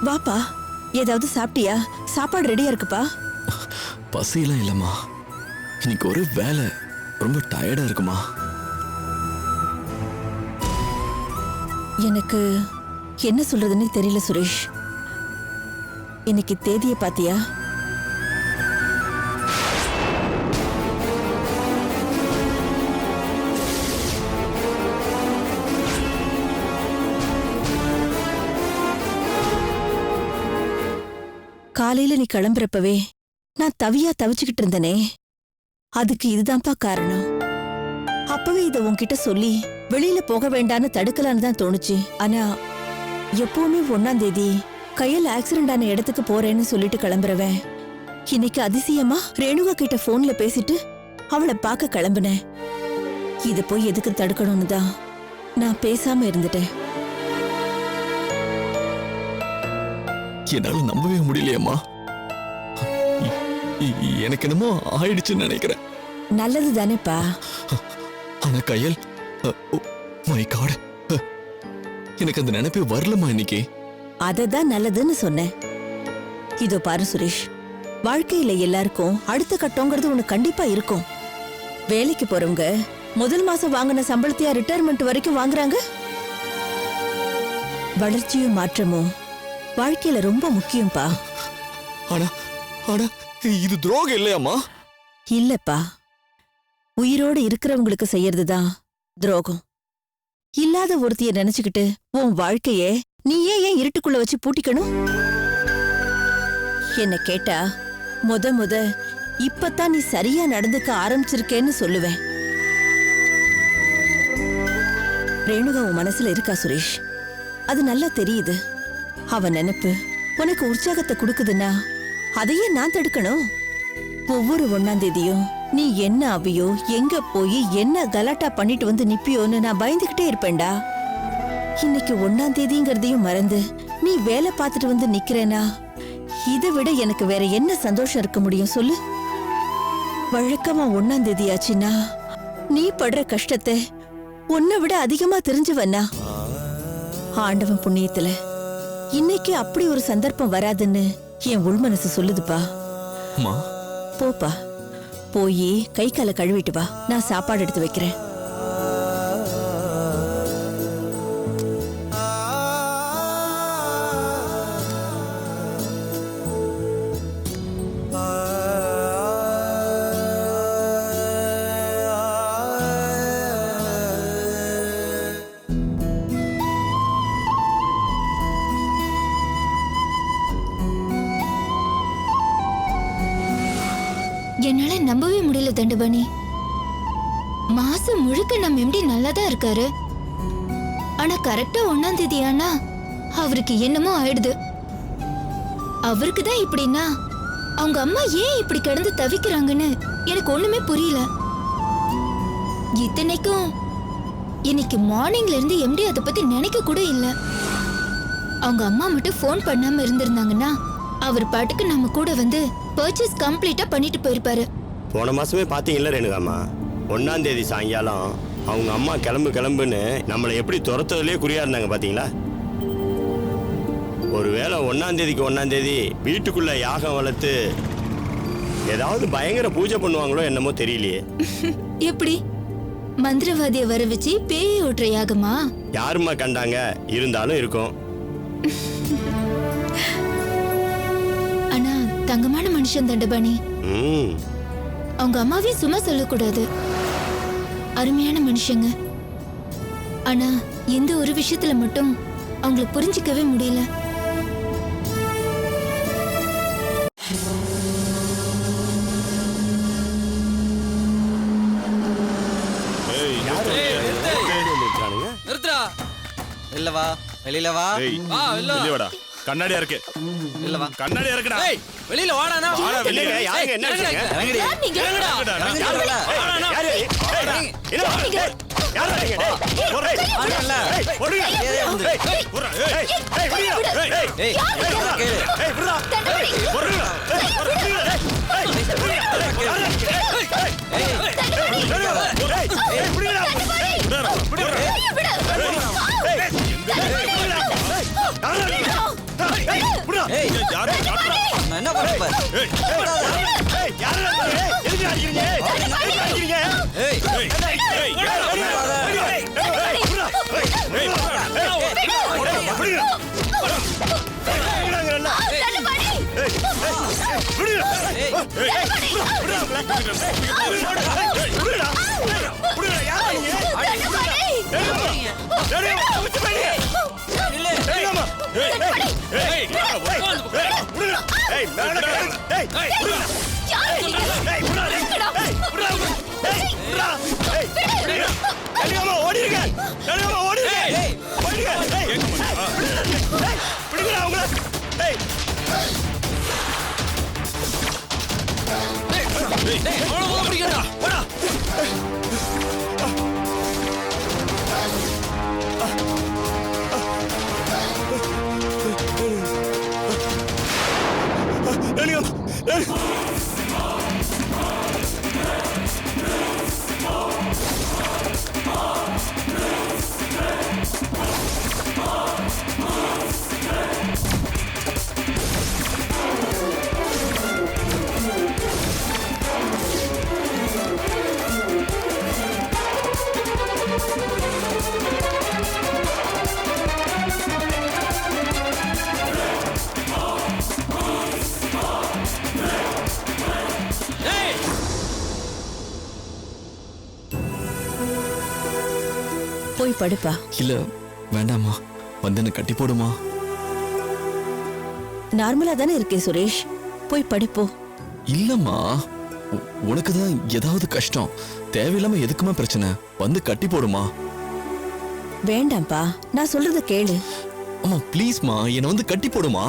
வாப்பா, ஏதாவது சாப்பிட்டியா? சாப்பாடு ரெடியா இருக்குப்பா. பசியெல்லாம் இல்லம்மா, இன்னைக்கு ஒரு வேலை, ரொம்ப டயர்டா இருக்குமா. எனக்கு என்ன சொல்றதுன்னு தெரியல சுரேஷ். இன்னைக்கு தேதியை பாத்தியா? காலையில நீ கிளம்புறப்பவே நான் தவிச்சுக்கிட்டு இருந்தனே, அதுக்கு இதுதான்ப்பா காரணம். அப்பவே இத உன்கிட்ட சொல்லி வெளியில போக வேண்டான்னு தடுக்கலான்னு தான் தோணுச்சு. ஆனா எப்பவுமே 1ஆம் தேதி கையில் ஆக்சிடென்ட் ஆன இடத்துக்கு போறேன்னு சொல்லிட்டு கிளம்புறவன் இன்னைக்கு அதிசயமா ரேணுகா கிட்ட போன்ல பேசிட்டு அவளை பார்க்க கிளம்புனேன். இத போய் எதுக்கு தடுக்கணும்னு தான் நான் பேசாம இருந்துட்டேன். என்னால நம்பவே முடியலையம்மா. எனக்கு என்னமோ ஆயிடுச்சுன்னு நினைக்கிறேன். நல்லது தானேப்பா. ஆனா கையல், மை காட், எனக்கு அந்த நினைப்பே வரலமா இன்னைக்கு. அததான் நல்லதுன்னு சொன்னேன். இதோ பாரு சுரேஷ், வாழ்க்கையில எல்லாருக்கும் அடுத்த கட்டங்கிறது ஒண்ணு கண்டிப்பா இருக்கும். வேலைக்கு போறவங்க முதல் மாசம் வாங்கின சம்பளத்தையா ரிட்டையர்மெண்ட் வரைக்கும் வாங்குறாங்க. வளர்ச்சியும் மாற்றமும் வாழ்க்கையில ரொம்ப முக்கியம்பா. ஆனா ஆனா இது துரோகம் இல்லையாமா? இல்லப்பா, உயிரோடு இருக்கிறவங்களுக்கு செய்யறதுதான் துரோகம். இல்லாத ஒருத்திய நினைச்சுக்கிட்டு உன் வாழ்க்கைய நீயே ஏன் இருட்டுக்குள்ள வச்சு பூட்டிக்கணும்? என்ன கேட்டா முத இப்பத்தான் நீ சரியா நடந்துக்க ஆரம்பிச்சிருக்கேன்னு சொல்லுவேன். ரேணுகா உன் மனசுல இருக்கா சுரேஷ், அது நல்லா தெரியுது. அவ நினைப்பு உனக்கு உற்சாகத்தை கொடுக்குதுன்னா அதையே நான் தடுக்கணும்? ஒவ்வொரு 1ஆம் தேதியும் நீ என்ன ஆவியோ, எங்க போய் என்ன கலாட்டா பண்ணிட்டு வந்து நிப்பியோன்னு நான் பயந்துகிட்டே இருப்பேன்டா. இன்னைக்கு 1ஆம் தேதிங்கிறதையும் மறந்து நீ வேலை பார்த்துட்டு வந்து நிக்கிறேனா, இதை விட எனக்கு வேற என்ன சந்தோஷம் இருக்க முடியும் சொல்லு? வழக்கமா 1ஆம் தேதி ஆச்சுன்னா நீ படுற கஷ்டத்தை உன்னை விட அதிகமா தெரிஞ்சுவண்ணா. ஆண்டவன் புண்ணியத்துல இன்னைக்கு அப்படி ஒரு சந்தர்ப்பம் வராதுன்னு என் உள் மனசு சொல்லுதுப்பா. போப்பா, போய் கை காலை கழுவிட்டு வா, நான் சாப்பாடு எடுத்து வைக்கிறேன். என்னால நம்பவே முடியல தண்டபாணி. மாசம் முழுக்க நம்ம எம்டி நல்லாதான் இருக்காரு. ஆனா கரெக்டா 1ஆம் தேதி ஆனா அவருக்கு என்னமோ ஆயிடுது. அவருக்கு தான் இப்படின்னா அவங்க அம்மா ஏன் இப்படி கிடந்து தவிக்கிறாங்கன்னு எனக்கு ஒண்ணுமே புரியல. இத்தனைக்கும் இன்னைக்கு மார்னிங்ல இருந்து எம்டி அதை பத்தி நினைக்க கூட இல்ல. அவங்க அம்மா மட்டும் போன் பண்ணாம இருந்திருந்தாங்கன்னா அவர் பாட்டுக்கு நம்ம கூட வந்து பர்ச்சேஸ் கம்ப்ளீட்டா பண்ணிட்டு போயிருப்பாரு. போன மாசமே பாத்தீங்கல்ல ரேணுகாமா, 1ஆம் தேதி சாயங்காலம் அவங்க அம்மா கிளம்புன்னு நம்மளை எப்படி துரத்துறதுலயே குறியா இருந்தாங்க பாத்தீங்களா? ஒருவேளை 1ஆம் தேதி வீட்டுக்குள்ள யாகம் வளர்த்து ஏதாவது பயங்கர பூஜை பண்ணுவாங்களோ என்னமோ தெரியலையே. எப்படி மந்திரவாதிய வர வச்சு பேய் ஓட்டுற யாகமா? யாருமா கண்டாங்க, இருந்தாலும் இருக்கும். ஆனா தங்கமான மனுஷன் தண்டபாணி. அவங்க அம்மாவையும் சும்மா சொல்லக்கூடாது, அருமையான மனுஷங்க. ஆனா எந்த ஒரு விஷயத்துல மட்டும் அவங்களை புரிஞ்சிக்கவே முடியல. இல்லவா வெளியில வா. வெளியடா, கண்ணாடியா இருக்கு. இல்ல வா, கண்ணாடியா இருக்குடா. ஏய் வெளியில வாடானா. வாடா வெளியில. யாருங்க என்ன சொல்றீங்க? இறங்குடா. யாரு? யாரு? யாரு நீங்க? டேய் போறே. வாடல. ஏய் போடுங்க. ஏய் போறா. ஏய் விடுடா. ஏய் கேளு. ஏய் விடுடா. போடுங்க. ஏய் விடுடா. ஏய் விடுடா. விடுடா. ஏய் யாரு காட்டுறா? நான் என்ன பண்ண பாரு ஏய் ஏய் யாரா இருக்கீங்க? எதுக்கு அடிக்கிறீங்க? எதுக்கு அடிக்கிறீங்க? ஏய் ஏய் ஏய் யாரா? போய் படுப்பா. இல்ல வேண்டாமா, வந்து என்ன கட்டி போடுமா? நார்மலா தானே இருக்கே சுரேஷ், போய் படிப்போ. இல்லம்மா, உனக்கு தான் ஏதாவது கஷ்டம், தேவையில்லாம எதுக்குமா பிரச்சனை, வந்து கட்டி போடுமா. வேண்டாம்ப்பா, நான் சொல்றத கேளு. அம்மா ப்ளீஸ்மா, என்ன வந்து கட்டி போடுமா.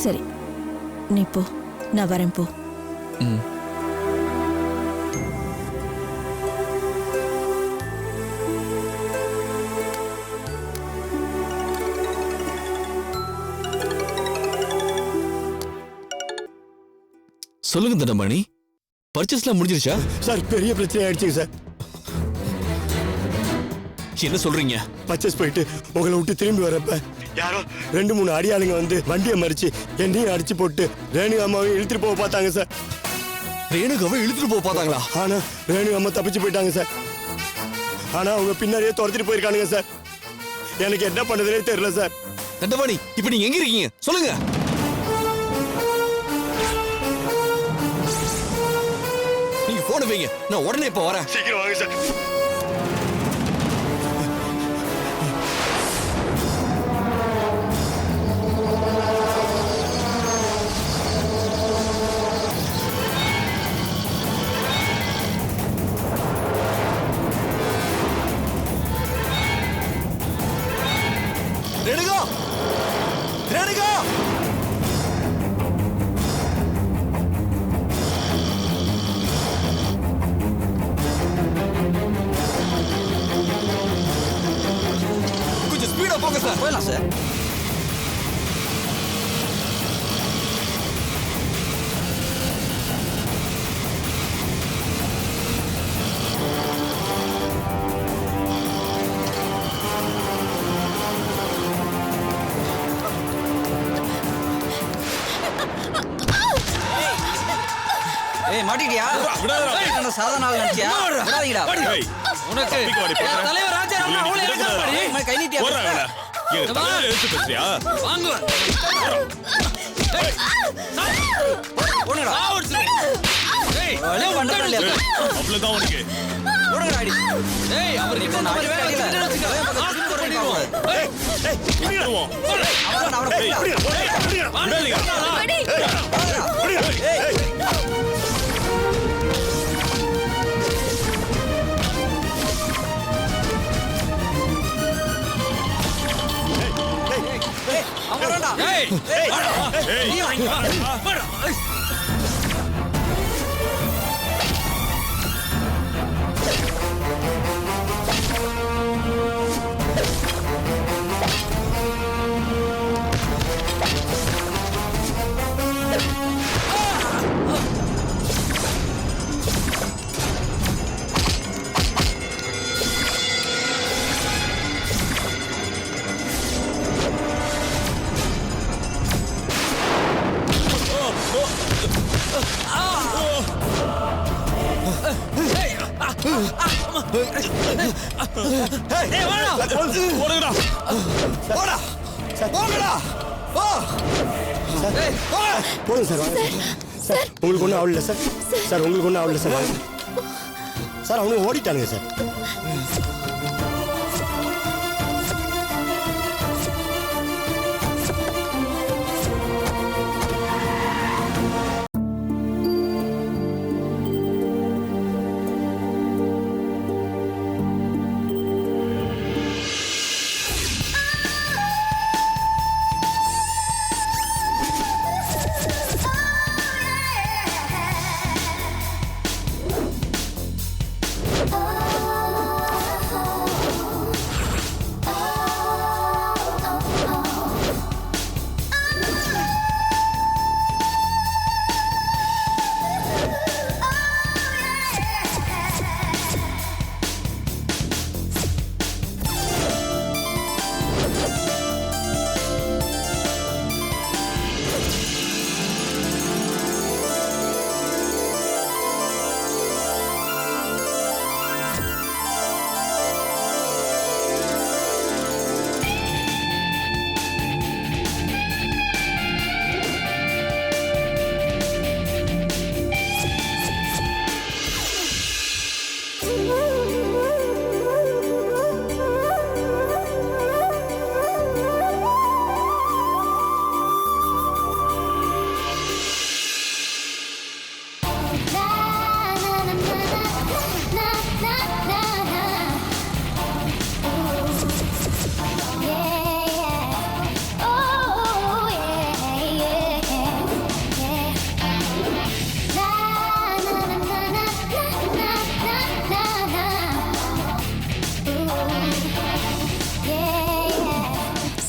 சரி நீ போ, நான் வரேன் போ. ம். சொல்லுங்க தண்டபாணி, பர்ச்சேஸ்லாம் முடிஞ்சிருச்சா? சார் பெரிய பிரச்சனை ஆயிடுச்சுங்க சார். என்ன சொல்றீங்க? பர்ச்சேஸ் போயிட்டு உங்களை விட்டு திரும்பி வரப்ப யாரோ 2-3 அடியாளுங்க வந்து வண்டியை மறிச்சு என்னையும் அடிச்சு போட்டு ரேணு அம்மாவையும் இழுத்துட்டு போக பார்த்தாங்க சார். ரேணுகாவை இழுத்துட்டு போக பார்த்தாங்களா? ஆனா ரேணு அம்மா தப்பிச்சு போயிட்டாங்க சார். ஆனா அவங்க பின்னாடியே துரத்திட்டு போயிருக்கானுங்க சார். எனக்கு என்ன பண்ணதுனே தெரியல சார். தண்டபாணி, இப்ப நீங்க எங்க இருக்கீங்க சொல்லுங்க. நீங்க போன் வைங்க, நான் உடனே இப்ப வரேன். சீக்கிரம் வாங்க சார். ரேணுகா, ரேணுகா, கொஞ்சம் ஸ்பீடா போங்க சார். போயிடலாம் சார். ஏய் மாட்டிட்டியா? என்ன சாதாரண ஆள் நினைச்சியா? விடாதீங்கடா. ஏய் உனக்கு தப்பிக்க வாடி, போடா. தலைவர் ராஜாராம் அவளே இருக்காரு பாரு. இந்த மாதிரி கை நீட்டியா போறா பேசுற? அவள. எங்க தலையில எழுத்து பேசுறியா? வாங்க. ஓடுங்கடா. ஏய் வலே பண்றல இல்லையா? அவ்வளவுதான் உனக்கு. ஓடுங்கடா அடி. ஏய் அவர் கிட்ட இந்த மாதிரி வேலை வச்சிட்டு வச்சுக்க. ஆஸ்பத்திரி பண்ணிடுவோம். ஏய் விடுவோம். அவன ஏய், விடாதீங்க. ஏய் அவரடா. ஏய் ஏய் நீ வாங்க. ஓடுங்கடா. போடா போங்கடா போ போங்க சார் வாங்க சார். உங்களுக்கு ஒன்றும் ஆகல சார். சார் உங்களுக்கு ஒன்றும் ஆகல சார். வாங்க சார். அவனுக்கு ஓடிட்டானுங்க சார்.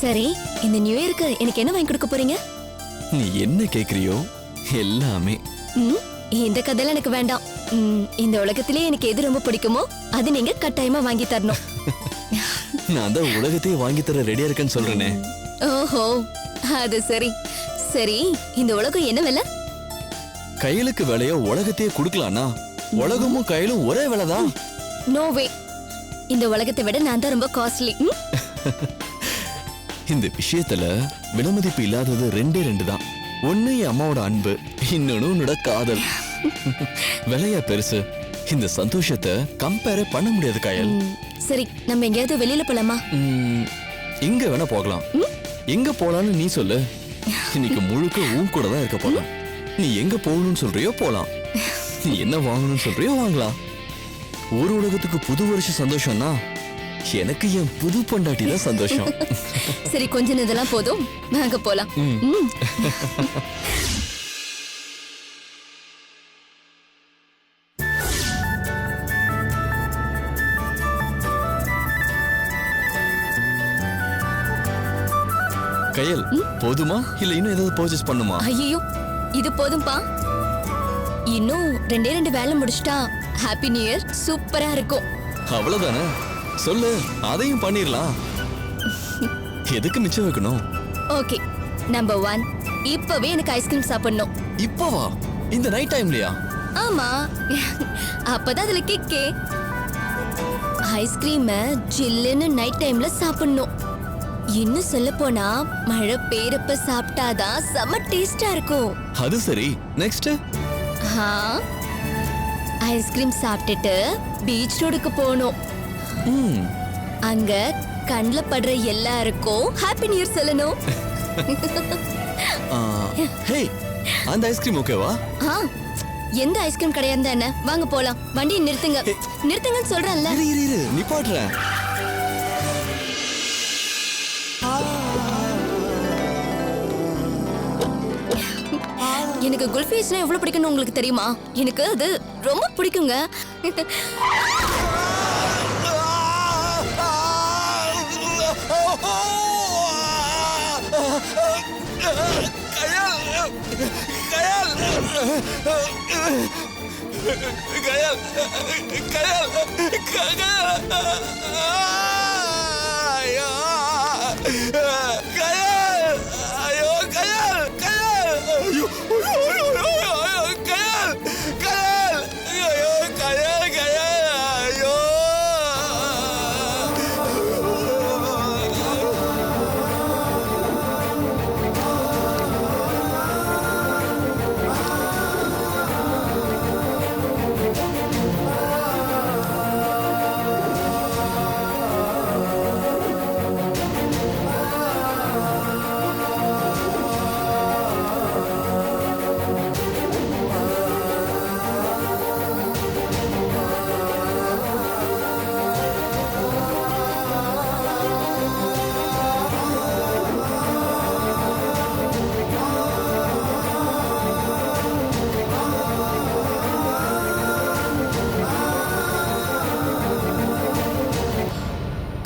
சரி, இந்த நியூ இயருக்கு எனக்கு என்ன வாங்கி கொடுக்க போறீங்க? நீ என்ன கேக்குறியோ எல்லாமே. இந்த கதையெல்லாம் எனக்கு வேண்டாம். இந்த உலகத்திலே எனக்கு எது ரொம்ப பிடிக்குமோ அது நீங்க கட்டாயமா வாங்கி தரணும். நான் தான் உலகத்தையே வாங்கி தர ரெடியா இருக்கேன்னு சொல்றேனே. ஓஹோ, அது சரி. சரி, இந்த உலகம் என்ன விலை? கையலுக்கு விலைய உலகத்தையே குடுக்கலானா? உலகமும் கையிலும் ஒரே விலைதான். நோ வே. இந்த உலகத்தை விட நான் தான் ரொம்ப காஸ்ட்லி. இந்த விஷயத்துல விலைமதிப்பு இல்லாதது ரெண்டே தான். ஒண்ணு என் அம்மாவோட அன்பு, இன்னொன்னு உன்னோட காதல். விலையா பெருசு. இந்த சந்தோஷத்தை கம்பேர் பண்ண முடியாது காயல். சரி, நம்ம எங்கேயாவது வெளியில போலாமா? எங்க வேணா போகலாம். எங்க போலான்னு நீ சொல்லு. இன்னைக்கு முழுக்க உன் கூட தான் இருக்க போலாம். நீ எங்க போகணும்னு சொல்றியோ போலாம். நீ என்ன வாங்கணும்னு சொல்றியோ வாங்கலாம். ஒரு உலகத்துக்கு புது வருஷ சந்தோஷம்னா எனக்கு என் புது பொண்டாட்டி தான் சந்தோஷம். சரி, கொஞ்சம் இதெல்லாம் போதும், வாங்க போலாம். கையல், போதுமா இல்ல இன்னும் ஏதாவது பர்ச்சேஸ் பண்ணுமா? ஐயோ, இது போதும்பா. இன்னும் ரெண்டே வேலை முடிச்சிட்டா ஹாப்பி நியூ இயர் சூப்பரா இருக்கும். அவ்வளவுதானே, சொல்லு, அதையும் பண்ணிரலாம். எதுக்கு மிச்சம் வைக்கணும்? ஓகே, நம்பர் 1, இப்பவே எனக்கு ஐஸ்கிரீம் சாப்பிடணும். இப்பவா? இந்த நைட் டைம்லயா? ஆமா, அப்பதான் அதுல கிக்கே. ஐஸ்கிரீம் ஜில்லுன்னு நைட் டைம்ல சாப்பிடணும். இன்னும் சொல்ல போனா மழை பெய்யறப்ப சாப்பிட்டாதான் செம டேஸ்டா இருக்கும். அது சரி, நெக்ஸ்ட்? ஐஸ்கிரீம் சாப்பிட்டுட்டு பீச் ரோடுக்கு போகணும். அங்க கண்ணுல படுற எல்லாருக்கும் ஹாப்பி நியூ இயர் சொல்லணும். ஹே, அந்த ஐஸ்கிரீம் ஓகேவா? எந்த ஐஸ்கிரீம் கடையா இருந்தா என்ன, வாங்க போலாம். வண்டியை நிறுத்துங்க. நிறுத்துங்கன்னு சொல்றேன்ல. இரு நிப்பாட்டுறேன். எனக்கு குல்ஃபி ஐஸ்னா எவ்வளவு பிடிக்கும்னு உங்களுக்கு தெரியுமா? எனக்கு அது ரொம்ப பிடிக்குங்க.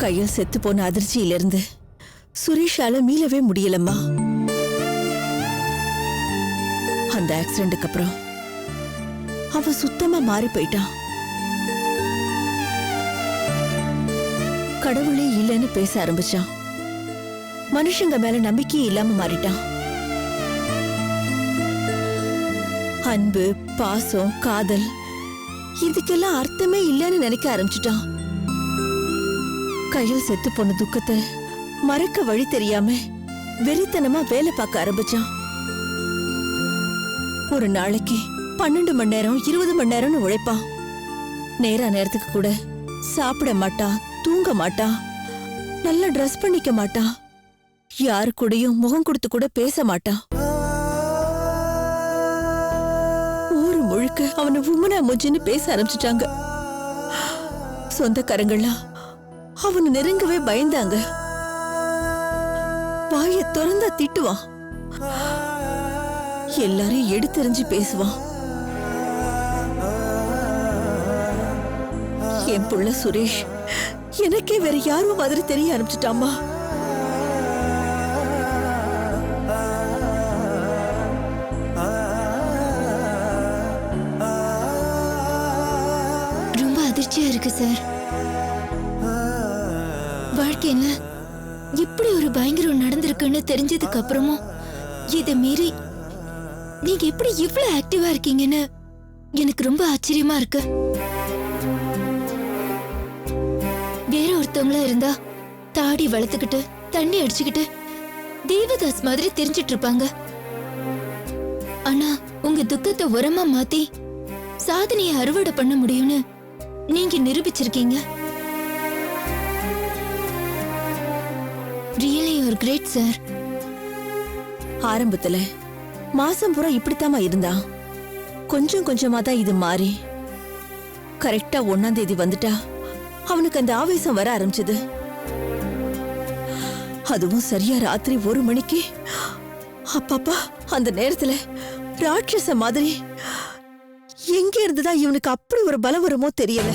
கையில் செத்து போன அதிர்ச்சியிலிருந்து சுரேஷால மீளவே முடியலம்மா. அந்த ஆக்சிடென்ட்க்கு அப்புறம் அவ சுத்தமா மாறி போயிட்டான். கடவுளே இல்லைன்னு பேச ஆரம்பிச்சான். மனுஷங்க மேல நம்பிக்கையே இல்லாம மாறிட்டான். அன்பு, பாசம், காதல் இதுக்கெல்லாம் அர்த்தமே இல்லைன்னு நினைக்க ஆரம்பிச்சுட்டான். கையில் செத்து போன துக்கத்தை மறக்க வழி தெரியாம வெறித்தனமா வேலை பார்க்க ஆரம்பிச்சான். ஒரு நாளைக்கு 12 மணி நேரம் 20 மணி நேரம்னு உழைப்பான். நேரத்துக்கு கூட சாப்பிட மாட்டான், தூங்க மாட்டான், நல்லா ட்ரெஸ் பண்ணிக்க மாட்டான், யாரு கூடயும் முகம் கொடுத்து கூட பேச மாட்டான். ஊரு முழுக்க அவனை உமனா முஜின்னு பேச ஆரம்பிச்சுட்டாங்க. சொந்தக்காரங்கள்லாம் அவனை நெருங்கவே பயந்தாங்க. வாயை திறந்தா திட்டுவான், எல்லாரையும் எடுத்தெறிஞ்சு பேசுவான். என் புள்ள சுரேஷ் எனக்கே வேற யாரும் மாதிரி தெரிய ஆரம்பிச்சுட்டாமா. ரொம்ப அதிர்ச்சியா இருக்கு சார். வாழ்க்கையில இப்படி ஒரு பயங்கரம் நடந்திருக்குன்னு தெரிஞ்சதுக்கு அப்புறமும் இதை மீறி நீங்க எப்படி இவ்வளவு ஆக்டிவா இருக்கீங்கன்னு எனக்கு ரொம்ப ஆச்சரியமா இருக்கு. வேற ஒருத்தவங்களா இருந்தா தாடி வளர்த்துக்கிட்டு தண்ணி அடிச்சுக்கிட்டு தேவதாஸ் மாதிரி தெரிஞ்சிட்டு இருப்பாங்க. ஆனா உங்க துக்கத்தை உரமா மாத்தி சாதனையை அறுவடை பண்ண முடியும்னு நீங்க நிரூபிச்சிருக்கீங்க. Really you are great sir. ஆரம்பத்துல மாசம் பூரா இப்படித்தாமா இருந்தா, கொஞ்சம் கொஞ்சமா தான் இது மாறி கரெக்டா 1ஆம் தேதி வந்துட்டா அவனுக்கு அந்த ஆவேசம் வர ஆரம்பிச்சது. அதுவும் சரியா ராத்திரி 1 மணிக்கு. அப்பப்பா, அந்த நேரத்துல ராட்சச மாதிரி எங்க இருந்துதான் இவனுக்கு அப்படி ஒரு பலம் வருமோ தெரியல.